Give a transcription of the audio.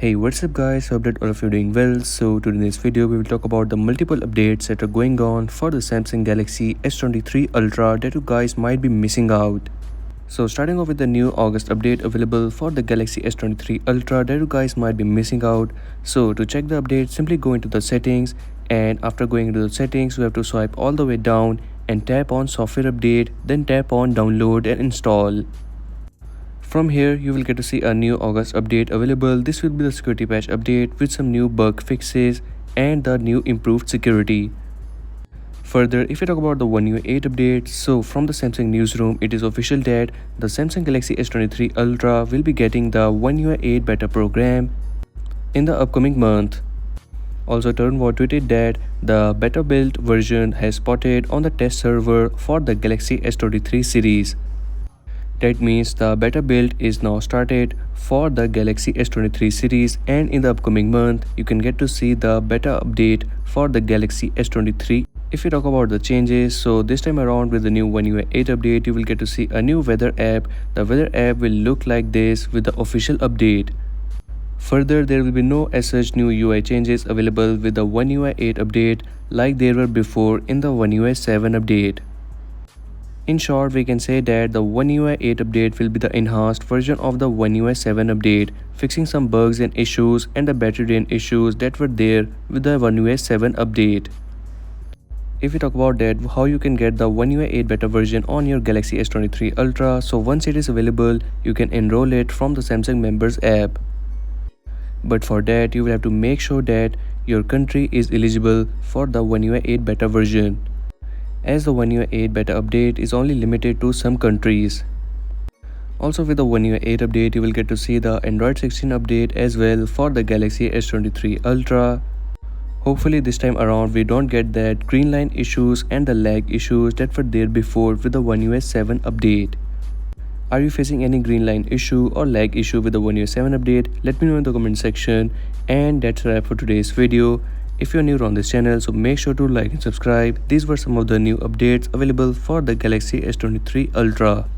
Hey, what's up guys, hope that all of you are doing well. So today in this video we will talk about the multiple updates that are going on for the Samsung Galaxy S23 Ultra that you guys might be missing out. So starting off with the new August update available for the Galaxy S23 Ultra that you guys might be missing out. So to check the update, simply go into the settings, and after going into the settings we have to swipe all the way down and tap on software update, then tap on download and install. From here, you will get to see a new August update available. This will be the security patch update with some new bug fixes and the new improved security. Further, if you talk about the One UI 8 update, so from the Samsung newsroom, it is official that the Samsung Galaxy S23 Ultra will be getting the One UI 8 beta program in the upcoming month. Also, Turnwall tweeted that the beta built version has spotted on the test server for the Galaxy S23 series. That means the beta build is now started for the Galaxy S23 series, and in the upcoming month you can get to see the beta update for the Galaxy S23. If you talk about the changes, so this time around with the new One UI 8 update you will get to see a new weather app. The weather app will look like this with the official update. Further, there will be no as such new UI changes available with the One UI 8 update like there were before in the One UI 7 update. In short, we can say that the One UI 8 update will be the enhanced version of the One UI 7 update, fixing some bugs and issues and the battery drain issues that were there with the One UI 7 update. If we talk about that, how you can get the One UI 8 beta version on your Galaxy S23 Ultra, so once it is available, you can enroll it from the Samsung Members app. But for that, you will have to make sure that your country is eligible for the One UI 8 beta version, as the One UI 8 beta update is only limited to some countries. Also, with the One UI 8 update, you will get to see the Android 16 update as well for the Galaxy S23 Ultra. Hopefully this time around we don't get that green line issues and the lag issues that were there before with the One UI 7 update. Are you facing any green line issue or lag issue with the One UI 7 update? Let me know in the comment section. And that's a wrap for today's video. If you're new on this channel, so make sure to like and subscribe. These were some of the new updates available for the Galaxy S23 Ultra.